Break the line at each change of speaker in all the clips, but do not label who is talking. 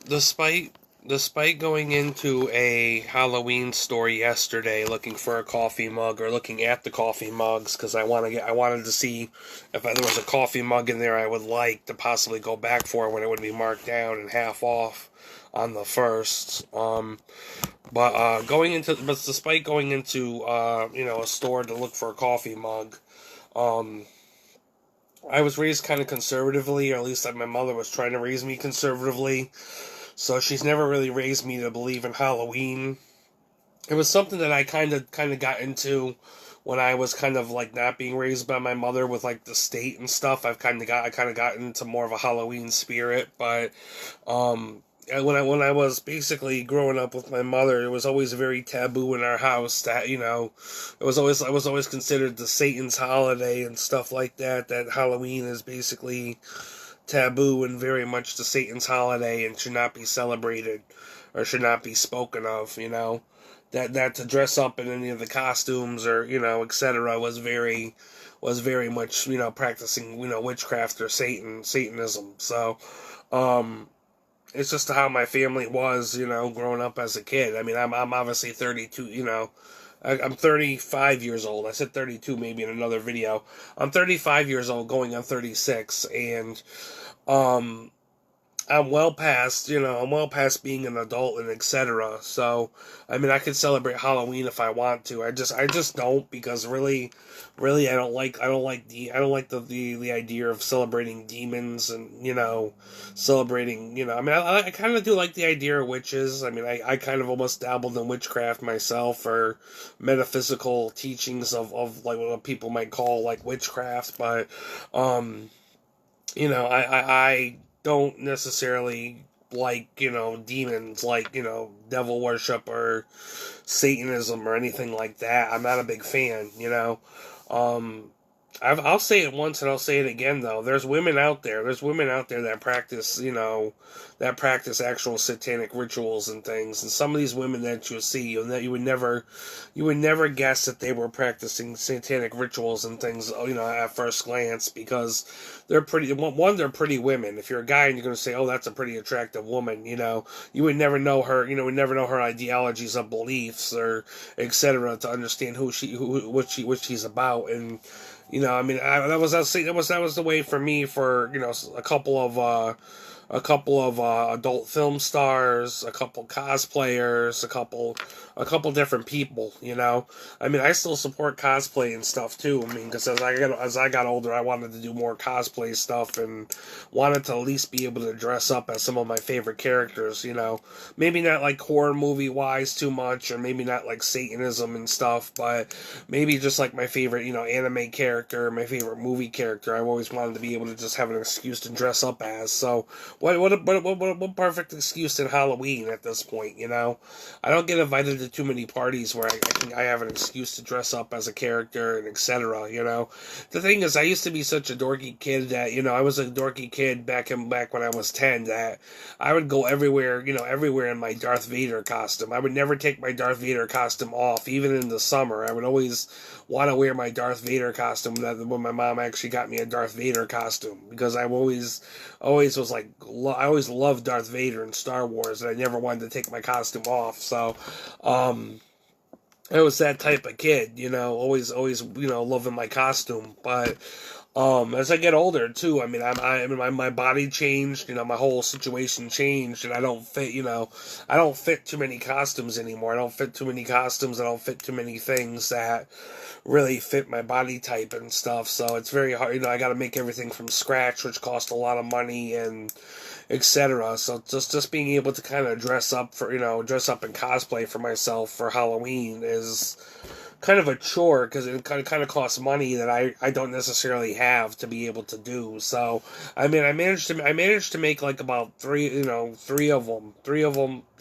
Despite going into a Halloween store yesterday looking for a coffee mug or looking at the coffee mugs because I wanted to see if there was a coffee mug in there I would like to possibly go back for when it would be marked down and half off on the first. But despite going into a store to look for a coffee mug, um, I was raised kind of conservatively, or at least my mother was trying to raise me conservatively. So she's never really raised me to believe in Halloween. It was something that I kind of got into when I was kind of like not being raised by my mother with like the state and stuff. I kind of got into more of a Halloween spirit, but when I was basically growing up with my mother, it was always very taboo in our house that I was always considered the Satan's holiday and stuff like that. That Halloween is basically taboo and very much the Satan's holiday and should not be celebrated or should not be spoken of, that to dress up in any of the costumes or etc. was very much practicing witchcraft or Satanism. So it's just how my family was growing up as a kid. I mean, I'm obviously 32, I'm 35 years old. I said 32 maybe in another video. I'm 35 years old going on 36, and um I'm well past, I'm well past being an adult and etc. So, I mean, I could celebrate Halloween if I want to. I just don't because really, I don't like the idea of celebrating demons and celebrating. I mean, I kind of do like the idea of witches. I mean, I kind of almost dabbled in witchcraft myself or metaphysical teachings of like what people might call like witchcraft, but I don't necessarily like, demons, like, devil worship or Satanism or anything like that. I'm not a big fan, Um, I'll say it once and I'll say it again, though. There's women out there. There's women out there that practice, that practice actual satanic rituals and things. And some of these women that you'll see, you would never guess that they were practicing satanic rituals and things, at first glance because they're pretty. One, they're pretty women. If you're a guy and you're going to say, "Oh, that's a pretty attractive woman," you would never know her. Would never know her ideologies of beliefs or etc. to understand what she's about and. I mean, that was the way for me for a couple of adult film stars, a couple cosplayers, a couple different people. I mean, I still support cosplay and stuff too. I mean, because as I got older, I wanted to do more cosplay stuff and wanted to at least be able to dress up as some of my favorite characters. Maybe not like horror movie wise too much, or maybe not like Satanism and stuff, but maybe just like my favorite anime character, my favorite movie character. I've always wanted to be able to just have an excuse to dress up as. So what perfect excuse in Halloween at this point, I don't get invited to too many parties where I have an excuse to dress up as a character and etc. The thing is, I used to be such a dorky kid that I was a dorky kid back when I was 10 that I would go everywhere in my Darth Vader costume. I would never take my Darth Vader costume off, even in the summer. I would always want to wear my Darth Vader costume. When my mom actually got me a Darth Vader costume, because I always was like, I always loved Darth Vader and Star Wars, and I never wanted to take my costume off. So, I was that type of kid, always, loving my costume. But as I get older too, I mean, my body changed, my whole situation changed, and I don't fit, I don't fit too many costumes anymore. I don't fit too many costumes. I don't fit too many things that really fit my body type and stuff. So it's very hard, I got to make everything from scratch, which costs a lot of money and etc. So just being able to kind of dress up and cosplay for myself for Halloween is kind of a chore because it kind of costs money that I don't necessarily have to be able to do. So I mean, I managed to make like about three of them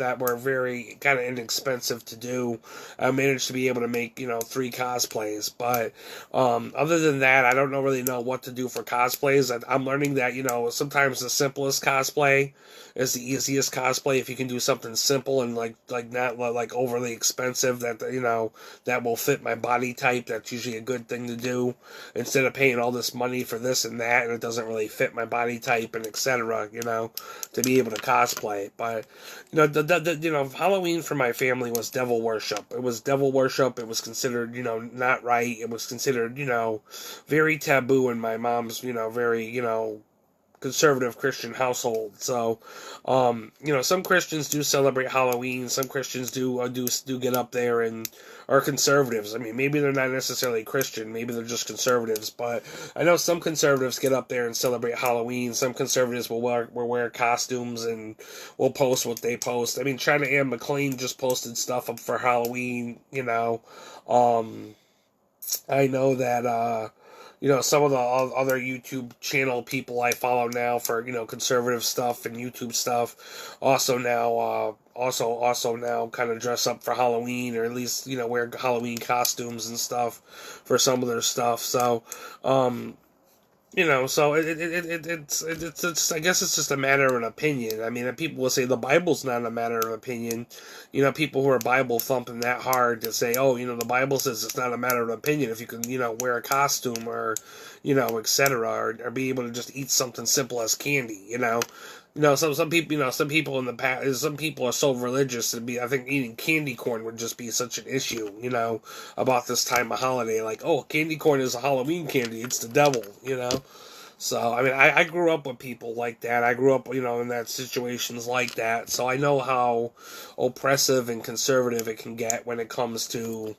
that were very kind of inexpensive to do. I managed to be able to make 3 cosplays, but other than that, I don't really know what to do for cosplays. I'm learning that sometimes the simplest cosplay is the easiest cosplay. If you can do something simple and like not like overly expensive, that that will fit my body type, that's usually a good thing to do, instead of paying all this money for this and that and it doesn't really fit my body type and etc. To be able to cosplay. But Halloween for my family was devil worship. It was devil worship. It was considered not right. It was considered very taboo in my mom's very conservative Christian household. So, some Christians do celebrate Halloween. Some Christians do get up there and are conservatives. I mean, maybe they're not necessarily Christian. Maybe they're just conservatives. But I know some conservatives get up there and celebrate Halloween. Some conservatives will wear costumes and will post what they post. I mean, China Ann McClain just posted stuff up for Halloween. I know that. Some of the other YouTube channel people I follow now for, conservative stuff and YouTube stuff also now kind of dress up for Halloween, or at least, wear Halloween costumes and stuff for some of their stuff. So, so it's I guess it's just a matter of an opinion. I mean, people will say the Bible's not a matter of opinion. People who are Bible thumping that hard to say, oh, the Bible says it's not a matter of opinion if you can, wear a costume or, etc., or be able to just eat something simple as candy, some people in the past, some people are so religious to be. I think eating candy corn would just be such an issue, about this time of holiday. Like, oh, candy corn is a Halloween candy; it's the devil, So, I mean, I grew up with people like that. I grew up, in that situations like that. So I know how oppressive and conservative it can get when it comes to,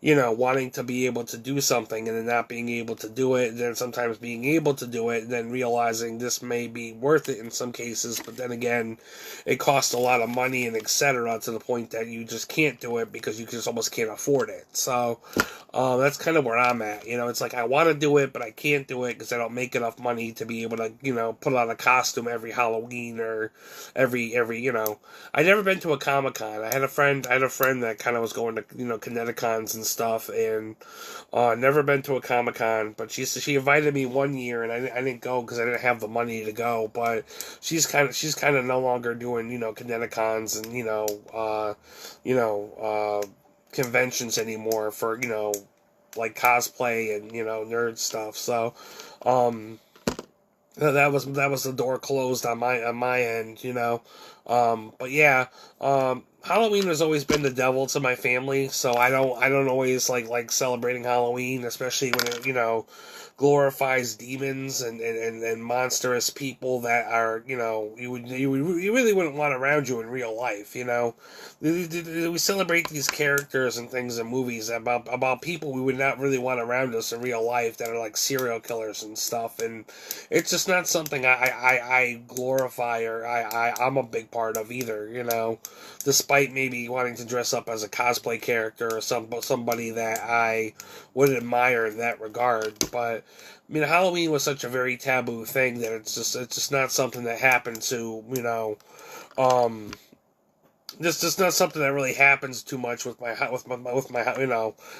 wanting to be able to do something and then not being able to do it, and then sometimes being able to do it, and then realizing this may be worth it in some cases, but then again, it costs a lot of money and etc. to the point that you just can't do it because you just almost can't afford it. So, that's kind of where I'm at. It's like I want to do it, but I can't do it because I don't make enough money to be able to, put on a costume every Halloween or every. I'd never been to a Comic-Con. I had a friend that kind of was going to, Kineticons and stuff, and never been to a Comic-Con, but she invited me one year, and I didn't go because I didn't have the money to go. But she's kind of no longer doing Kineticons and conventions anymore for like cosplay and nerd stuff. So that was the door closed on my end, but yeah, Halloween has always been the devil to my family, so I don't always like celebrating Halloween, especially when it glorifies demons and monstrous people that are you really wouldn't want around you in real life. We celebrate these characters and things in movies about people we would not really want around us in real life that are like serial killers and stuff, and it's just not something I glorify or I'm a big part of either. Despite maybe wanting to dress up as a cosplay character or somebody that I would admire in that regard. But I mean, Halloween was such a very taboo thing that it's just not something that happened to this is not something that really happens too much with my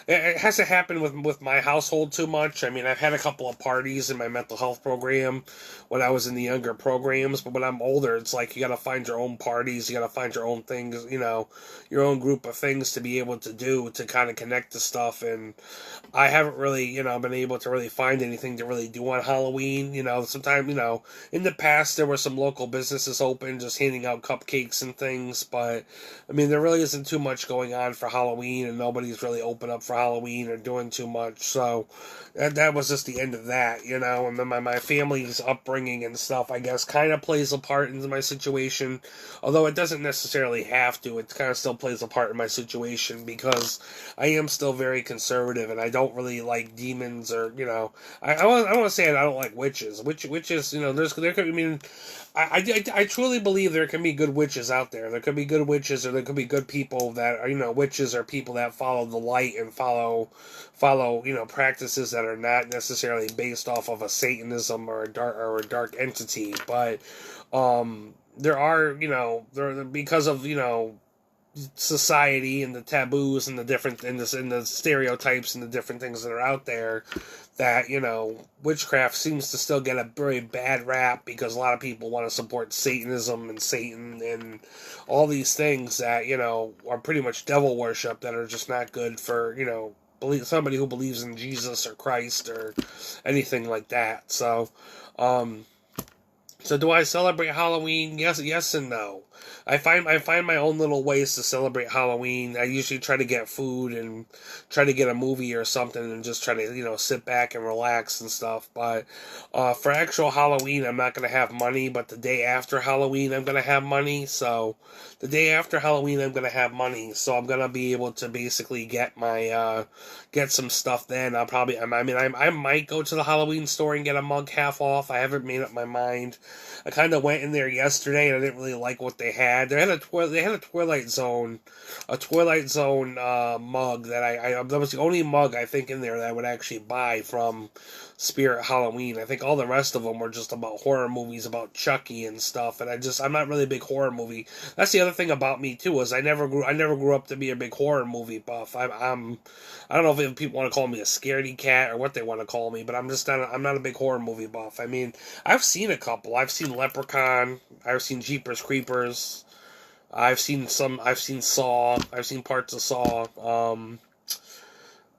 it hasn't happened with my household too much. I mean, I've had a couple of parties in my mental health program when I was in the younger programs, but when I'm older, it's like you got to find your own parties, you got to find your own things, your own group of things to be able to do to kind of connect to stuff. And I haven't really been able to really find anything to really do on Halloween. Sometimes in the past there were some local businesses open just handing out cupcakes and things, but I mean, there really isn't too much going on for Halloween, and nobody's really open up for Halloween or doing too much. So that was just the end of that, And then my family's upbringing and stuff, I guess, kind of plays a part in my situation. Although it doesn't necessarily have to. It kind of still plays a part in my situation because I am still very conservative, and I don't really like demons or, I want to say I don't like witches. Witches, I truly believe there can be good witches out there. There could be good witches, or there could be good people that are, witches are people that follow the light and follow, practices that are not necessarily based off of a Satanism or a dark entity. But there are, because of, society and the taboos and the different and the stereotypes and the different things that are out there, that witchcraft seems to still get a very bad rap, because a lot of people want to support Satanism and Satan and all these things that are pretty much devil worship, that are just not good for somebody who believes in Jesus or Christ or anything like that. So do I celebrate Halloween? Yes and no. I find my own little ways to celebrate Halloween. I usually try to get food and try to get a movie or something and just try to, sit back and relax and stuff. But for actual Halloween, I'm not going to have money, but the day after Halloween, I'm going to have money. So the day after Halloween, I'm going to have money. So I'm going to be able to basically get my, get some stuff then. I might go to the Halloween store and get a mug half off. I haven't made up my mind. I kind of went in there yesterday and I didn't really like what they had. They had a Twilight Zone mug that was the only mug I think in there that I would actually buy from Spirit Halloween. I think all the rest of them were just about horror movies, about Chucky and stuff. And I'm not really a big horror movie. That's the other thing about me too, is I never grew up to be a big horror movie buff. I don't know if people want to call me a scaredy cat or what they want to call me, but I'm not a big horror movie buff. I mean, I've seen a couple. I've seen Leprechaun. I've seen Jeepers Creepers. I've seen Saw. I've seen parts of Saw.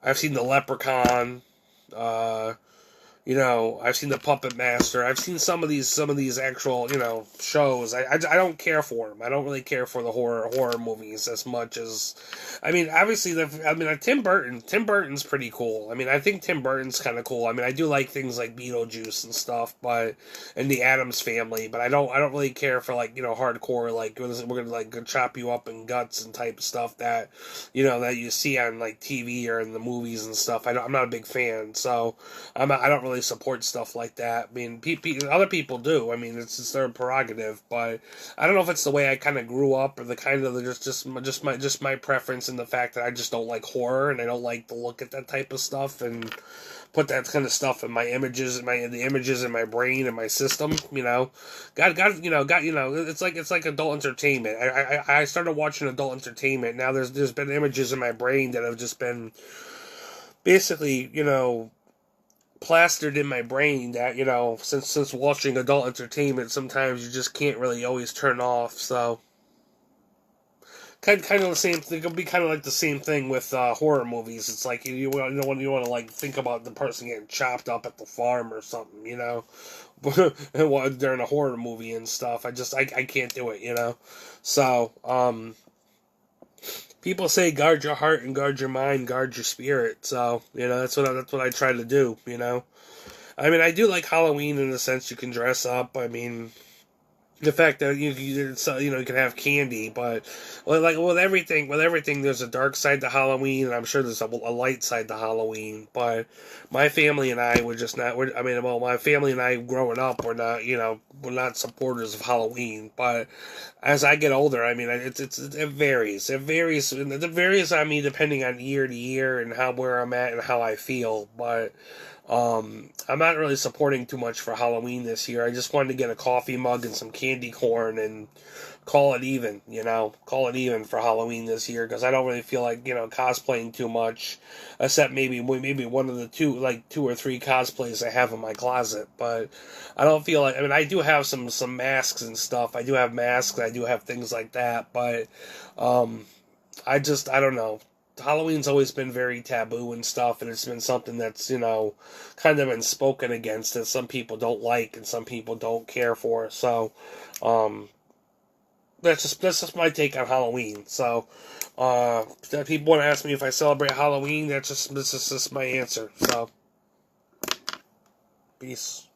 I've seen the Leprechaun. I've seen the Puppet Master. I've seen some of these actual, shows. I don't care for them. I don't really care for the horror movies as much as, obviously Tim Burton's pretty cool. I think Tim Burton's kind of cool. I do like things like Beetlejuice and stuff, and the Addams Family, but I don't really care for hardcore, we're gonna chop you up in guts and type of stuff that, that you see on TV or in the movies and stuff. I'm not a big fan, so I don't really support stuff like that. Other people do. It's their prerogative, but I don't know if it's the way I kind of grew up, or the kind of just my preference in the fact that I just don't like horror and I don't like to look at that type of stuff and put that kind of stuff in the images in my brain and my system. It's like adult entertainment. I started watching adult entertainment. Now there's been images in my brain that have just been basically plastered in my brain that since watching adult entertainment, sometimes you just can't really always turn off. So kind of the same thing. It'll be kind of like the same thing with horror movies. It's like you want to think about the person getting chopped up at the farm or something, during a horror movie and stuff. I can't do it, So people say guard your heart and guard your mind, guard your spirit. So that's what I try to do. I do like Halloween in the sense you can dress up. The fact that you can have candy, but with everything, there's a dark side to Halloween, and I'm sure there's a light side to Halloween. But my family and I would just not. My family and I growing up, we're not supporters of Halloween. But as I get older, it varies. It varies on me depending on year to year and where I'm at and how I feel. But I'm not really supporting too much for Halloween this year. I just wanted to get a coffee mug and some candy corn and call it even, for Halloween this year, because I don't really feel like, cosplaying too much, except maybe one of the two or three cosplays I have in my closet. But I don't feel like, I do have some masks and stuff. I do have masks, I do have things like that, but I don't know. Halloween's always been very taboo and stuff, and it's been something that's, kind of been spoken against that some people don't like and some people don't care for. So, that's just my take on Halloween. So, if people want to ask me if I celebrate Halloween, that's just my answer. So, peace.